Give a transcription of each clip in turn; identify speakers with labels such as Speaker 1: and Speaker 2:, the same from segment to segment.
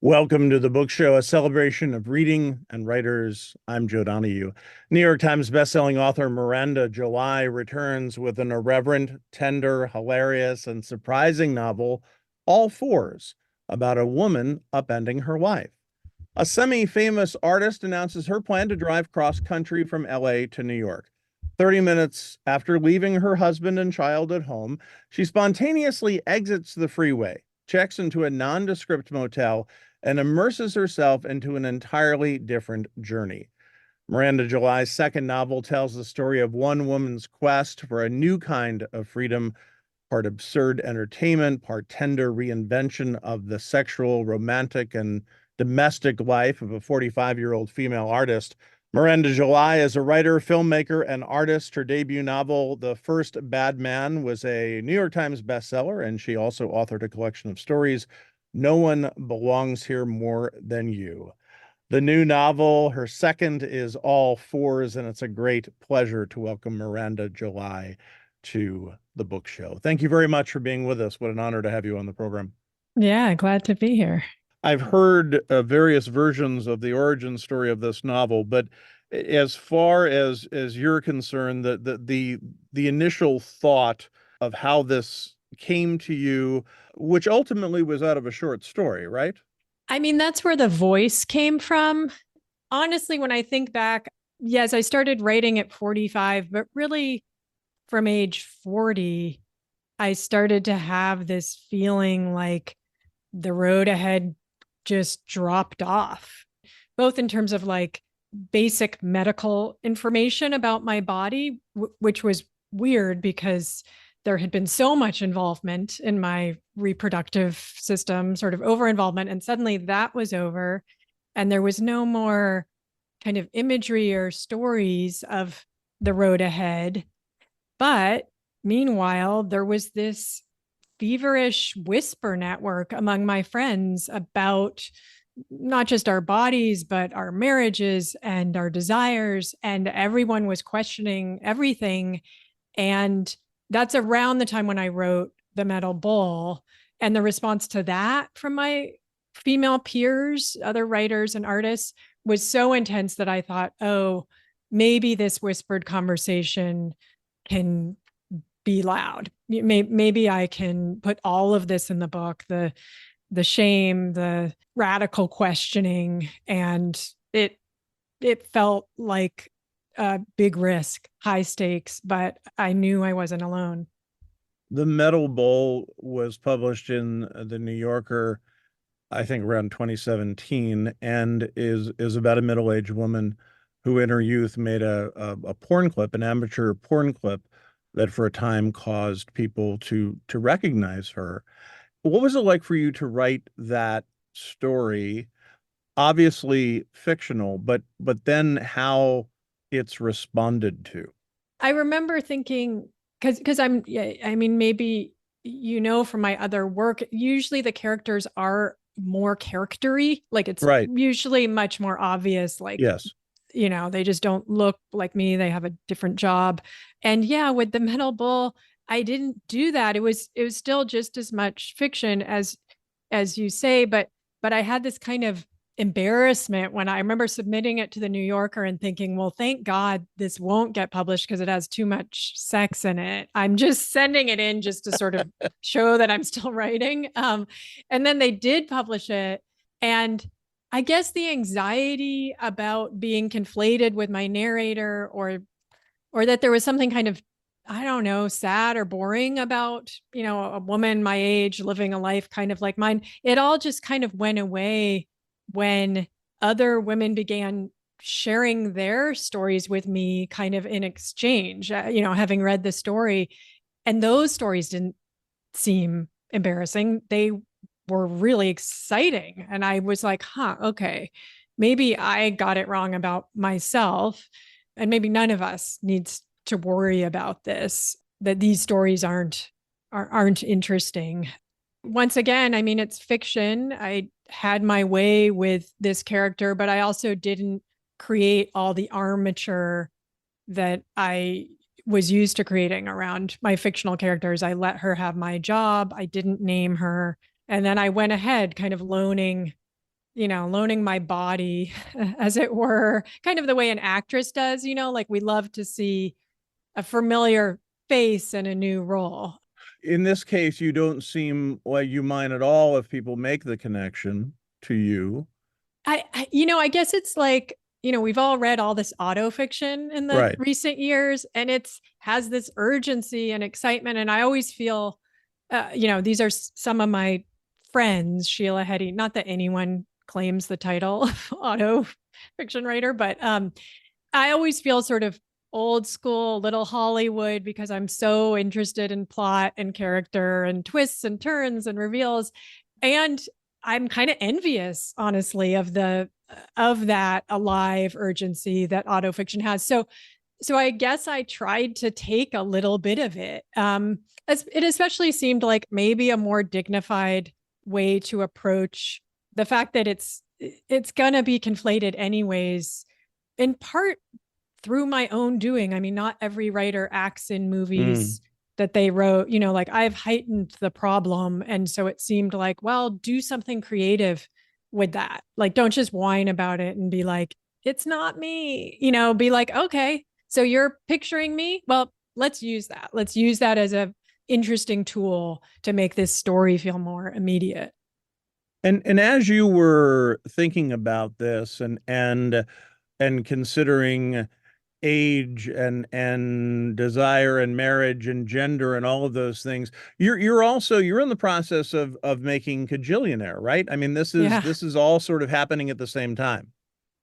Speaker 1: Welcome to the Book Show, a celebration of reading and writers. I'm Joe Donahue. New York Times bestselling author Miranda July returns with an irreverent, tender, hilarious, and surprising novel, All Fours, about a woman upending her life. A semi-famous artist announces her plan to drive cross-country from LA to New York. 30 minutes after leaving her husband and child at home, she spontaneously exits the freeway, checks into a nondescript motel, and immerses herself into an entirely different journey. Miranda July's second novel tells the story of one woman's quest for a new kind of freedom, part absurd entertainment, part tender reinvention of the sexual, romantic, and domestic life of a 45-year-old female artist. Miranda July is a writer, filmmaker, and artist. Her debut novel, The First Bad Man, was a New York Times bestseller, and she also authored a collection of stories, No One Belongs Here More Than You. The new novel, her second, is All Fours, and it's a great pleasure to welcome Miranda July to the book show. Thank you very much for being with us. What an honor to have you on the program.
Speaker 2: Yeah, glad to be here.
Speaker 1: I've heard various versions of the origin story of this novel, but as far as you're concerned, the initial thought of how this came to you, which ultimately was out of a short story, right?
Speaker 2: I mean, that's where the voice came from. Honestly, when I think back, yes, I started writing at 45, but really from age 40, I started to have this feeling like the road ahead just dropped off, both in terms of like basic medical information about my body, which was weird because there had been so much involvement in my reproductive system, sort of over involvement. And suddenly that was over. And there was no more kind of imagery or stories of the road ahead. But meanwhile, there was this feverish whisper network among my friends about not just our bodies, but our marriages and our desires. And everyone was questioning everything. And that's around the time when I wrote The Metal Bull. And the response to that from my female peers, other writers and artists, was so intense that I thought, oh, maybe this whispered conversation can be loud. Maybe I can put all of this in the book, the shame, the radical questioning, and it felt like a big risk, high stakes, but I knew I wasn't alone.
Speaker 1: The Metal Bowl was published in the New Yorker, I think around 2017, and is about a middle-aged woman who in her youth made a porn clip, an amateur porn clip that for a time caused people to recognize her. What was it like for you to write that story? Obviously fictional, but then how it's responded to.
Speaker 2: I remember thinking, because I mean, maybe from my other work, usually the characters are more charactery. Like it's
Speaker 1: Right.
Speaker 2: usually much more obvious, like,
Speaker 1: Yes.
Speaker 2: they just don't look like me. They have a different job. And yeah, with the Metal Bull, I didn't do that. It was still just as much fiction as you say, but I had this kind of embarrassment when I remember submitting it to the New Yorker and thinking, well, thank God this won't get published because it has too much sex in it. I'm just sending it in just to sort of show that I'm still writing. And then they did publish it. And I guess the anxiety about being conflated with my narrator or that there was something kind of, I don't know, sad or boring about, a woman my age living a life kind of like mine. It all just kind of went away when other women began sharing their stories with me kind of in exchange, having read the story. And those stories didn't seem embarrassing. They were really exciting. And I was like, okay, maybe I got it wrong about myself. And maybe none of us needs to worry about this, that these stories aren't interesting. Once again, I mean, it's fiction. I had my way with this character, but I also didn't create all the armature that I was used to creating around my fictional characters. I let her have my job. I didn't name her. And then I went ahead kind of loaning loaning my body, as it were, kind of the way an actress does, like we love to see a familiar face in a new role.
Speaker 1: In this case, you don't seem like you mind at all if people make the connection to you.
Speaker 2: I guess it's like, we've all read all this auto fiction in the
Speaker 1: Right.
Speaker 2: recent years, and it's has this urgency and excitement. And I always feel, these are some of my friends, Sheila Heti, not that anyone claims the title of auto fiction writer, but I always feel sort of old school, little Hollywood, because I'm so interested in plot and character and twists and turns and reveals. And I'm kind of envious, honestly, of that alive urgency that autofiction has. So I guess I tried to take a little bit of it. It especially seemed like maybe a more dignified way to approach the fact that it's gonna be conflated anyways, in part through my own doing. I mean, not every writer acts in
Speaker 1: Mm.
Speaker 2: movies that they wrote, like I've heightened the problem. And so it seemed like, well, do something creative with that. Like, don't just whine about it and be like, it's not me, be like, okay, so you're picturing me. Well, let's use that. Let's use that as a interesting tool to make this story feel more immediate.
Speaker 1: And as you were thinking about this and considering age and desire and marriage and gender and all of those things, you're in the process of making Cajillionaire, right? I mean,
Speaker 2: Yeah.
Speaker 1: this is all sort of happening at the same time.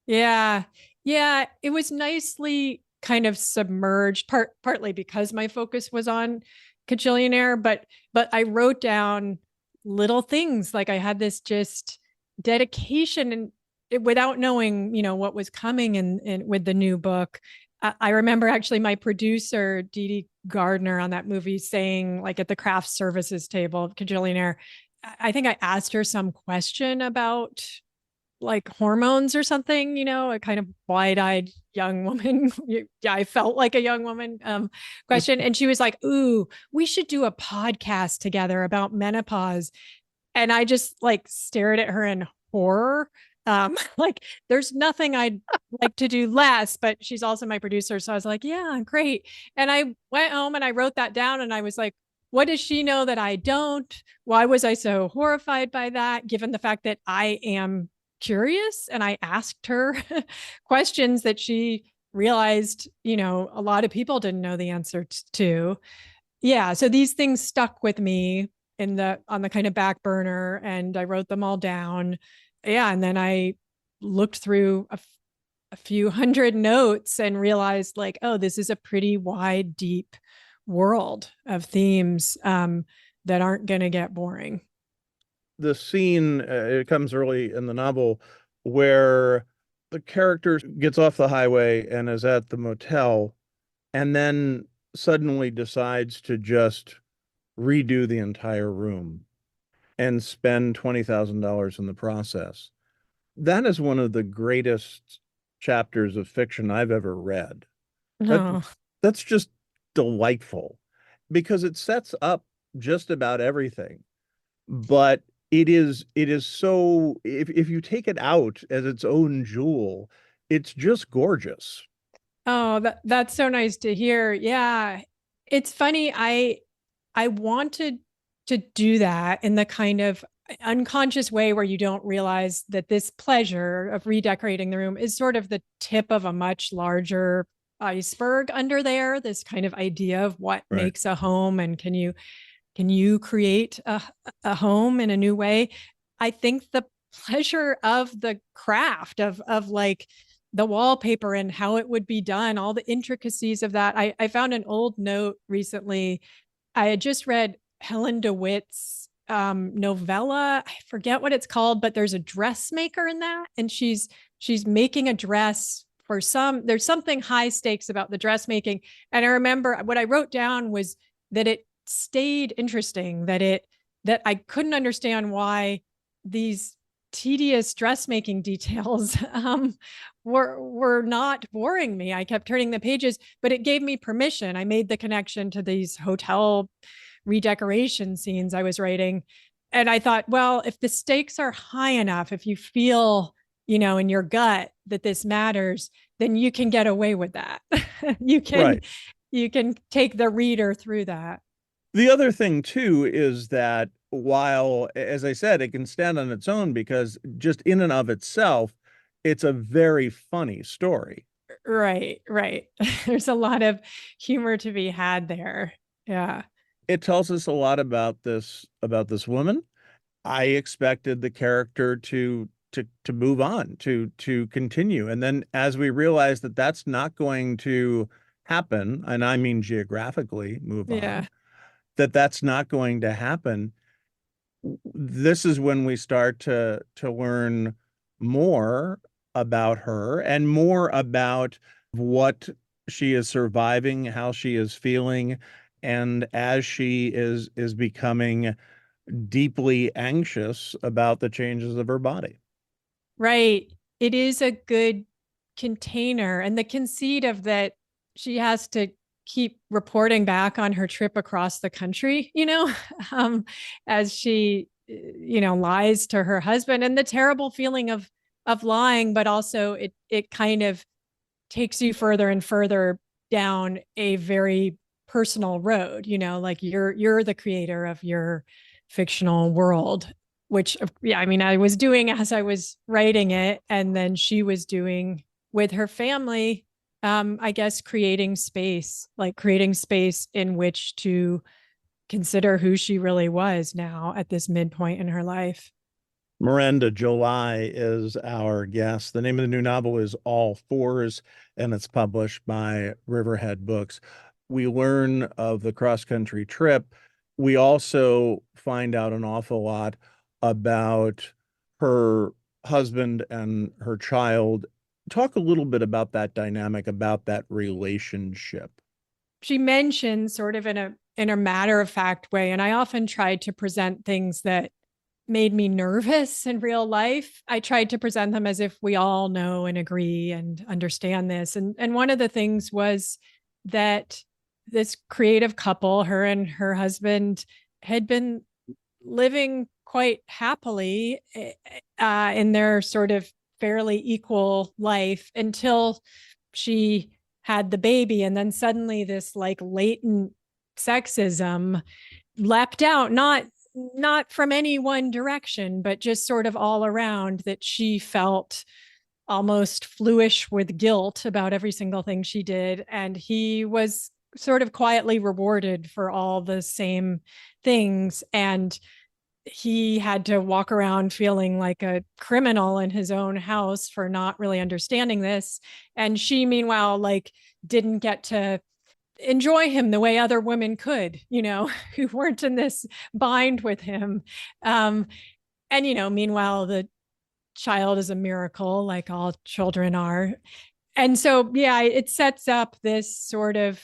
Speaker 2: Yeah. Yeah. It was nicely kind of submerged, partly because my focus was on Cajillionaire, but I wrote down little things. Like I had this just dedication, and without knowing, what was coming in with the new book. I remember actually my producer, Dee Dee Gardner, on that movie saying, like at the craft services table of Cajillionaire, I think I asked her some question about like hormones or something, a kind of wide-eyed young woman. Yeah, I felt like a young woman question. And she was like, ooh, we should do a podcast together about menopause. And I just like stared at her in horror. Like there's nothing I'd like to do less, but she's also my producer. So I was like, yeah, great. And I went home and I wrote that down, and I was like, what does she know that I don't? Why was I so horrified by that, given the fact that I am curious? And I asked her questions that she realized, a lot of people didn't know the answer to. Yeah. So these things stuck with me on the kind of back burner, and I wrote them all down. Yeah. And then I looked through a few hundred notes and realized, like, oh, this is a pretty wide, deep world of themes that aren't going to get boring.
Speaker 1: The scene, it comes early in the novel where the character gets off the highway and is at the motel and then suddenly decides to just redo the entire room and spend $20,000 in the process. That is one of the greatest chapters of fiction I've ever read. That
Speaker 2: No.
Speaker 1: that's just delightful because it sets up just about everything. But it is so, if you take it out as its own jewel, it's just gorgeous.
Speaker 2: Oh, that's so nice to hear. Yeah. It's funny. I wanted to do that in the kind of unconscious way where you don't realize that this pleasure of redecorating the room is sort of the tip of a much larger iceberg under there. This kind of idea of what
Speaker 1: Right.
Speaker 2: makes a home, and can you create a home in a new way? I think the pleasure of the craft of like the wallpaper and how it would be done, all the intricacies of that. I found an old note recently. I had just read Helen DeWitt's novella. I forget what it's called, but there's a dressmaker in that, and she's making a dress for there's something high stakes about the dressmaking. And I remember what I wrote down was that it stayed interesting, that I couldn't understand why these tedious dressmaking details were not boring me. I kept turning the pages, but it gave me permission. I made the connection to these hotel redecoration scenes I was writing. And I thought, well, if the stakes are high enough, if you feel, in your gut that this matters, then you can get away with that. you can
Speaker 1: Right.
Speaker 2: you can take the reader through that.
Speaker 1: The other thing too is that while, as I said, it can stand on its own because just in and of itself, it's a very funny story.
Speaker 2: Right, right. There's a lot of humor to be had there. Yeah.
Speaker 1: It tells us a lot about this woman. I expected the character to move on, to continue. And then as we realize that that's not going to happen, and I mean geographically move
Speaker 2: Yeah.
Speaker 1: on, that that's not going to happen, this is when we start to learn more about her and more about what she is surviving, how she is feeling, and as she is becoming deeply anxious about the changes of her body.
Speaker 2: Right. It is a good container. And the conceit of that she has to keep reporting back on her trip across the country, as she, lies to her husband, and the terrible feeling of lying, but also it kind of takes you further and further down a very personal road, like you're the creator of your fictional world, which, yeah, I mean, I was doing as I was writing it, and then she was doing with her family, I guess creating space in which to consider who she really was now at this midpoint in her life.
Speaker 1: Miranda July is our guest. The name of the new novel is All Fours, and it's published by Riverhead Books. We learn of the cross country trip. We also find out an awful lot about her husband and her child. Talk a little bit about that dynamic, about that relationship.
Speaker 2: She mentioned sort of in a matter of fact way, and I often tried to present things that made me nervous in real life. I tried to present them as if we all know and agree and understand this. And one of the things was that this creative couple, her and her husband, had been living quite happily in their sort of fairly equal life until she had the baby. And then suddenly this like latent sexism leapt out, not from any one direction, but just sort of all around, that she felt almost fluish with guilt about every single thing she did. And he was sort of quietly rewarded for all the same things. And he had to walk around feeling like a criminal in his own house for not really understanding this. And she, meanwhile, like didn't get to enjoy him the way other women could, who weren't in this bind with him. Um, and, meanwhile, the child is a miracle, like all children are. And so, yeah, it sets up this sort of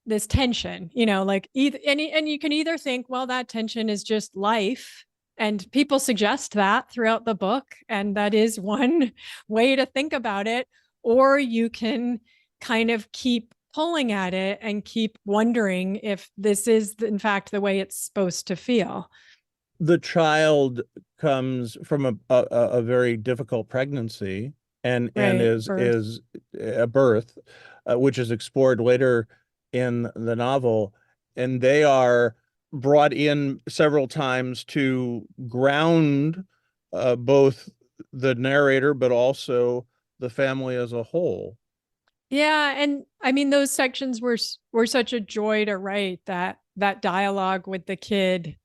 Speaker 2: this tension, like either, and you can either think, well, that tension is just life. And people suggest that throughout the book. And that is one way to think about it. Or you can kind of keep pulling at it and keep wondering if this is, in fact, the way it's supposed to feel.
Speaker 1: The child comes from a very difficult pregnancy and
Speaker 2: Right.
Speaker 1: is a birth, which is explored later in the novel, and they are brought in several times to ground both the narrator but also the family as a whole.
Speaker 2: Yeah, and I mean those sections were such a joy to write, that dialogue with the kid,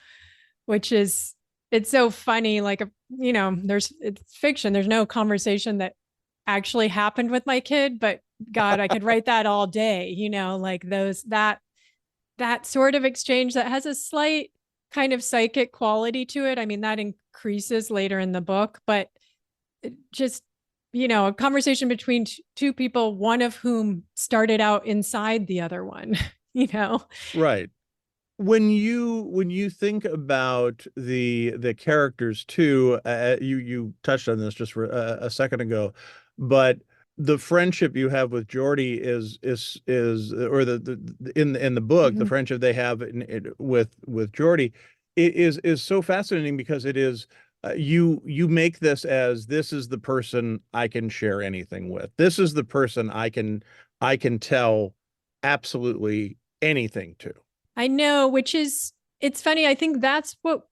Speaker 2: which is, it's so funny, like, there's, it's fiction, there's no conversation that actually happened with my kid, but god, I could write that all day, like those, that sort of exchange that has a slight kind of psychic quality to it. I mean, that increases later in the book, but just, a conversation between two people, one of whom started out inside the other one, you know?
Speaker 1: Right. When you think about the characters too, you touched on this just for a second ago, but the friendship you have with Jordy is or the in the book, the
Speaker 2: Mhm.
Speaker 1: friendship they have with Jordy it is so fascinating because it is you make this as this is the person I can share anything with. This is the person I can tell absolutely anything to.
Speaker 2: I know, which is, it's funny. I think that's what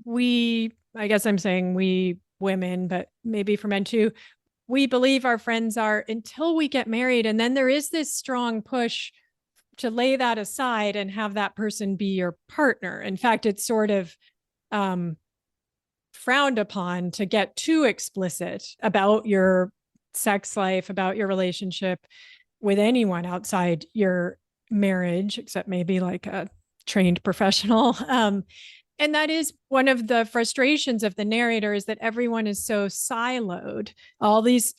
Speaker 2: I guess I'm saying we women, but maybe for men too, we believe our friends are until we get married. And then there is this strong push to lay that aside and have that person be your partner. In fact, it's sort of um, frowned upon to get too explicit about your sex life, about your relationship with anyone outside your marriage, except maybe like a trained professional. And that is one of the frustrations of the narrator, is that everyone is so siloed. All these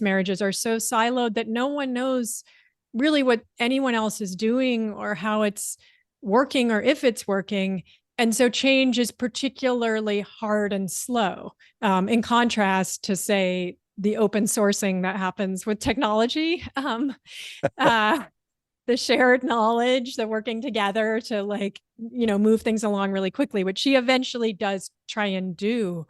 Speaker 2: marriages are so siloed that no one knows really what anyone else is doing or how it's working or if it's working. And so change is particularly hard and slow, in contrast to, say, the open sourcing that happens with technology. Uh, the shared knowledge, the working together to, like, move things along really quickly, which she eventually does try and do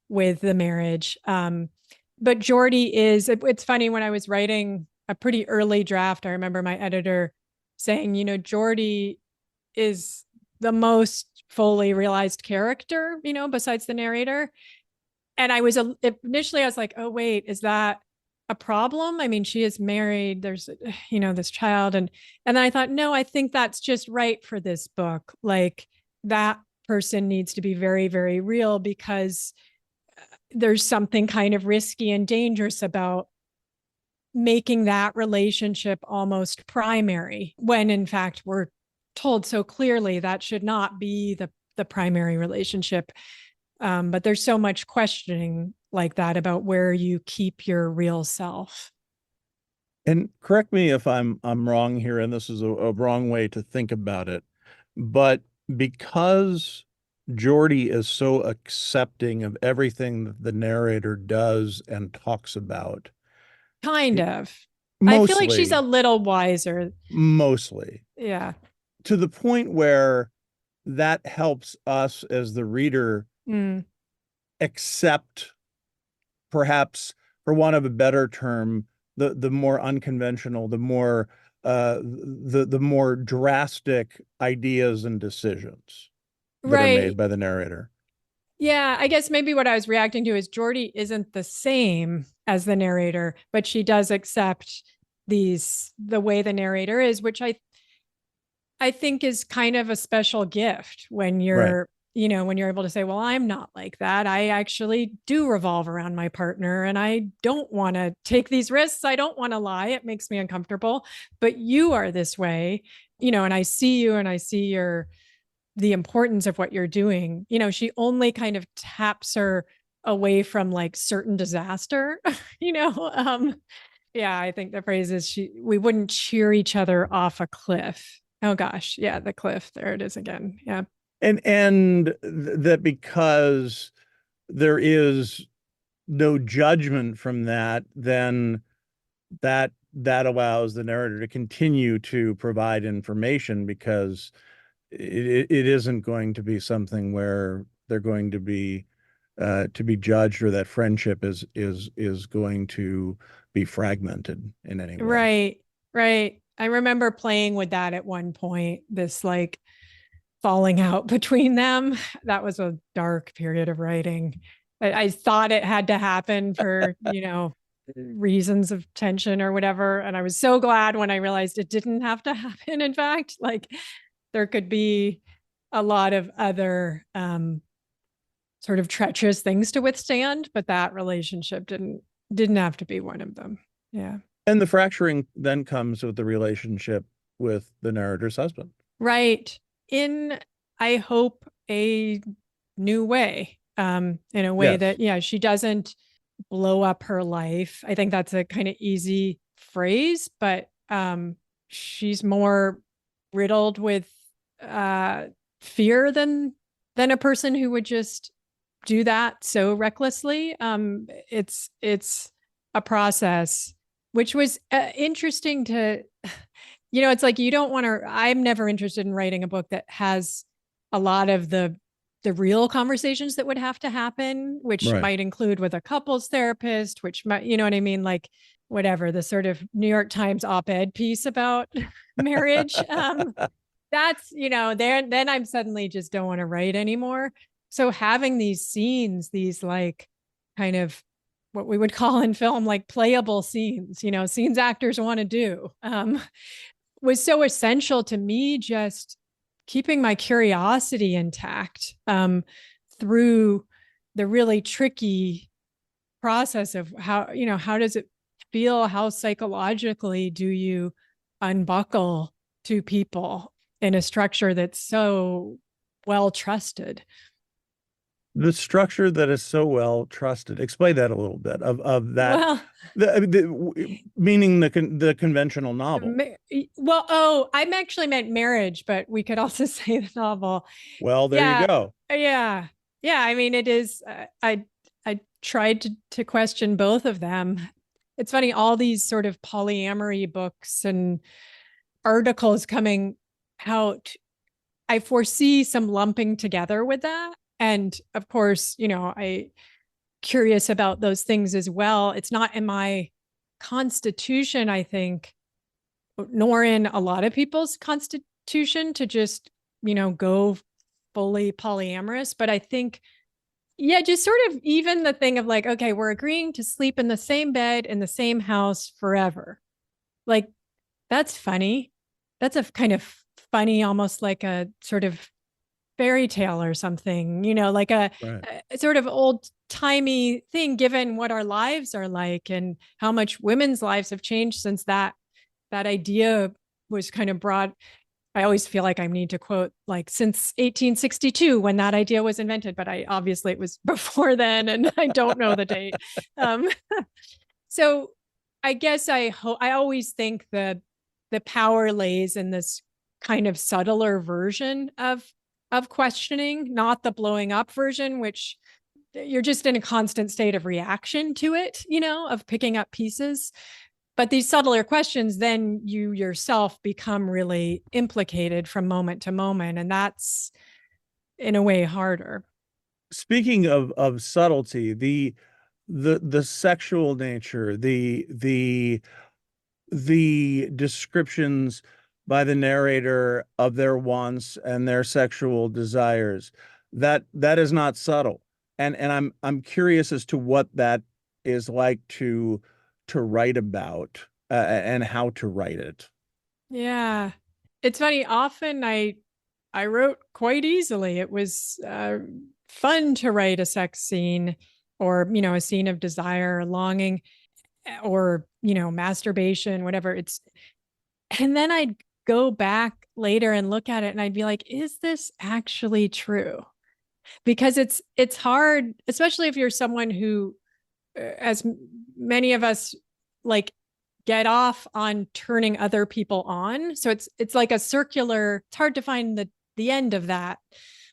Speaker 2: with the marriage. But Jordy it's funny, when I was writing a pretty early draft, I remember my editor saying, Jordy is the most fully realized character, besides the narrator. And initially I was like, oh, wait, is that a problem? I mean, she is married. There's, this child. And then I thought, no, I think that's just right for this book. Like, that person needs to be very, very real, because there's something kind of risky and dangerous about making that relationship almost primary, when in fact we're told so clearly that should not be the primary relationship. But there's so much questioning like that about where you keep your real self.
Speaker 1: And correct me if I'm wrong here, and this is a wrong way to think about it, but because Jordy is so accepting of everything that the narrator does and talks about,
Speaker 2: Kind of. I feel like she's a
Speaker 1: mostly,
Speaker 2: little wiser.
Speaker 1: mostly,
Speaker 2: Yeah.
Speaker 1: to the point where that helps us as the reader
Speaker 2: Mm.
Speaker 1: accept, perhaps for want of a better term, the more unconventional, the more drastic ideas and decisions that are made
Speaker 2: Right.
Speaker 1: by the narrator.
Speaker 2: Yeah, I guess maybe what I was reacting to is Jordy isn't the same as the narrator, but she does accept the way the narrator is, which I think is kind of a special gift when
Speaker 1: Right.
Speaker 2: when you're able to say, well, I'm not like that. I actually do revolve around my partner, and I don't want to take these risks. I don't want to lie. It makes me uncomfortable, but you are this way, and I see you, and I see the importance of what you're doing. She only kind of taps her away from like certain disaster, you know. Yeah, I think the phrase is we wouldn't cheer each other off a cliff. Oh gosh, yeah, the cliff. There it is again. Yeah.
Speaker 1: And that because there is no judgment from that, then that allows the narrator to continue to provide information, because it isn't going to be something where they're going to be judged, or that friendship is going to be fragmented in any way.
Speaker 2: Right. Right. I remember playing with that at one point, this like falling out between them. That was a dark period of writing. I thought it had to happen for, reasons of tension or whatever. And I was so glad when I realized it didn't have to happen. In fact, like, there could be a lot of other sort of treacherous things to withstand, but that relationship didn't have to be one of them. Yeah.
Speaker 1: And the fracturing then comes with the relationship with the narrator's husband.
Speaker 2: Right. In, I hope, a new way, in a way
Speaker 1: Yes.
Speaker 2: that, yeah, she doesn't blow up her life. I think that's a kind of easy phrase, but she's more riddled with uh, fear than a person who would just do that so recklessly. It's a process, which was interesting to, it's like, you don't want to, I'm never interested in writing a book that has a lot of the the real conversations that would have to happen, which
Speaker 1: Right.
Speaker 2: might include with a couples therapist, which might, you know what I mean? Like whatever, the sort of New York Times op-ed piece about marriage. That's, then I'm suddenly just don't want to write anymore. So having these scenes, these like kind of what we would call in film, like playable scenes, scenes actors want to do, was so essential to me, just keeping my curiosity intact through the really tricky process of how does it feel? How psychologically do you unbuckle to people in a structure that's so well trusted?
Speaker 1: The structure that is so well trusted. Explain that a little bit of that.
Speaker 2: Well,
Speaker 1: Meaning the conventional novel.
Speaker 2: I'm actually meant marriage, but we could also say the novel.
Speaker 1: Well, there you
Speaker 2: Yeah,
Speaker 1: go.
Speaker 2: yeah. I mean, it is. I tried to question both of them. It's funny, all these sort of polyamory books and articles coming out, I foresee some lumping together with that. And of course, I curious about those things as well. It's not in my constitution, I think, nor in a lot of people's constitution to just, go fully polyamorous. But I think, yeah, just sort of even the thing of like, okay, we're agreeing to sleep in the same bed in the same house forever. Like, that's funny. That's a kind of funny, almost like a sort of fairy tale or something, like
Speaker 1: Right.
Speaker 2: a sort of old timey thing, given what our lives are like and how much women's lives have changed since that idea was kind of brought. I always feel like I need to quote like since 1862 when that idea was invented, but I obviously it was before then and I don't know the date. Um, so I guess I always think the power lays in this kind of subtler version of questioning, not the blowing up version, which you're just in a constant state of reaction to it, of picking up pieces. But these subtler questions, then you yourself become really implicated from moment to moment. And that's in a way harder.
Speaker 1: Speaking of subtlety, the sexual nature, the descriptions by the narrator of their wants and their sexual desires, that is not subtle. And I'm curious as to what that is like to write about, and how to write it.
Speaker 2: Yeah. It's funny. Often I wrote quite easily. It was fun to write a sex scene or, a scene of desire or longing or, masturbation, whatever. And then I'd go back later and look at it and I'd be like, is this actually true? Because it's hard, especially if you're someone who, as many of us, like get off on turning other people on. So it's like a circular. It's hard to find the end of that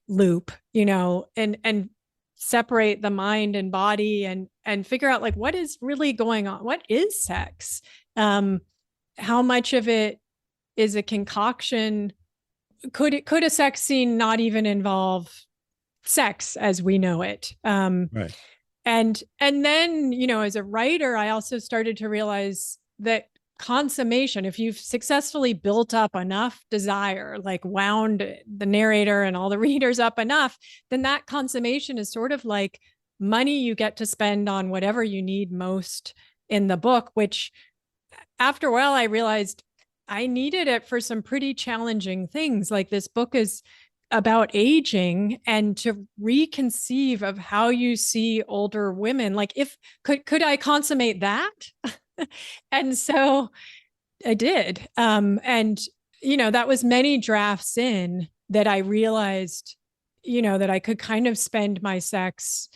Speaker 2: loop, and separate the mind and body and figure out like what is really going on. What is sex? How much of it is a concoction? Could a sex scene not even involve sex as we know it?
Speaker 1: Right.
Speaker 2: And then, as a writer, I also started to realize that consummation, if you've successfully built up enough desire, like wound the narrator and all the readers up enough, then that consummation is sort of like money you get to spend on whatever you need most in the book, which after a while I realized I needed it for some pretty challenging things. Like this book is about aging and to reconceive of how you see older women. Like if could I consummate that? And so I did. And that was many drafts in that I realized, that I could kind of spend my sex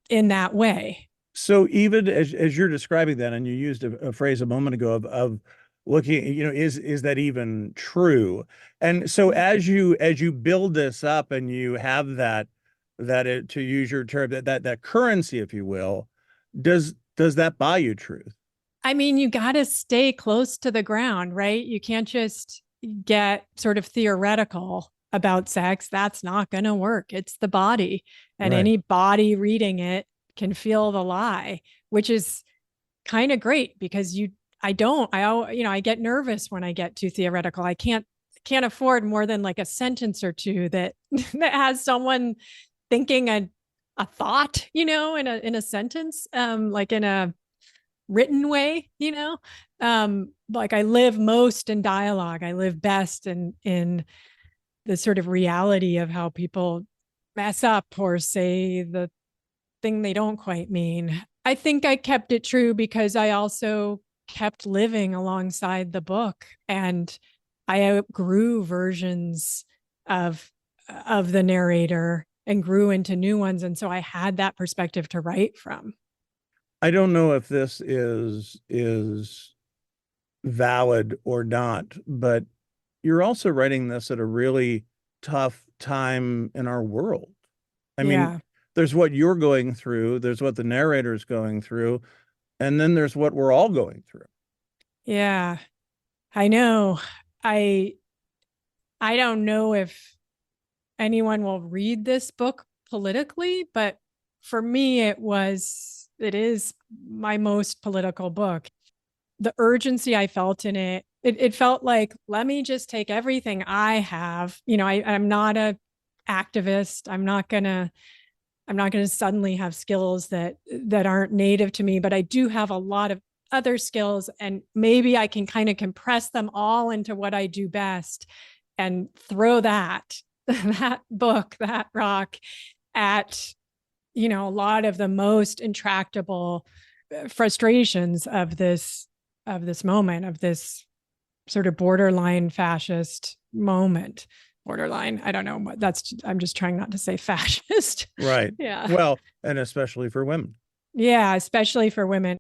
Speaker 2: in that way.
Speaker 1: So even as you're describing that, and you used a phrase a moment ago of looking, is that even true? And so as you build this up and you have to use your term, that currency, if you will, does that buy you truth?
Speaker 2: I mean, you got to stay close to the ground, right? You can't just get sort of theoretical. about sex, that's not going to work. It's the body. And
Speaker 1: Right.
Speaker 2: any body reading it can feel the lie, which is kind of great because I get nervous when I get too theoretical. I can't afford more than like a sentence or two that that has someone thinking a thought, in a sentence, like in a written way, like I live most in dialogue. I live best in the sort of reality of how people mess up or say the thing they don't quite mean. I think I kept it true because I also kept living alongside the book, and I outgrew versions of of the narrator and grew into new ones, and so I had that perspective to write from.
Speaker 1: I don't know if this is valid or not, but you're also writing this at a really tough time in our world. I mean,
Speaker 2: Yeah.
Speaker 1: there's what you're going through, there's what the narrator's going through, and then there's what we're all going through.
Speaker 2: Yeah. I know. I I don't know if anyone will read this book politically, but for me it is my most political book. The urgency I felt in it felt like, let me just take everything I have. I'm not a activist. I'm not gonna suddenly have skills that aren't native to me, but I do have a lot of other skills, and maybe I can kind of compress them all into what I do best and throw that book, that rock at a lot of the most intractable frustrations of this moment, of this sort of borderline fascist moment. Borderline, I don't know, I'm just trying not to say fascist.
Speaker 1: Right.
Speaker 2: Yeah.
Speaker 1: Well, and especially for women.
Speaker 2: Yeah, especially for women.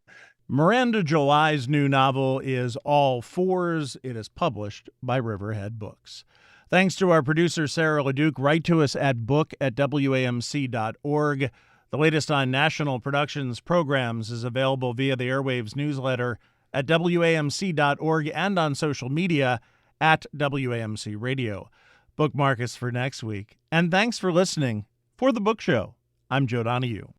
Speaker 1: Miranda July's new novel is All Fours. It is published by Riverhead Books. Thanks to our producer, Sarah LeDuc. Write to us at book@wamc.org. The latest on National Productions programs is available via the Airwaves newsletter at wamc.org and on social media at WAMC Radio. Bookmark us for next week. And thanks for listening. For The Book Show, I'm Joe Donahue.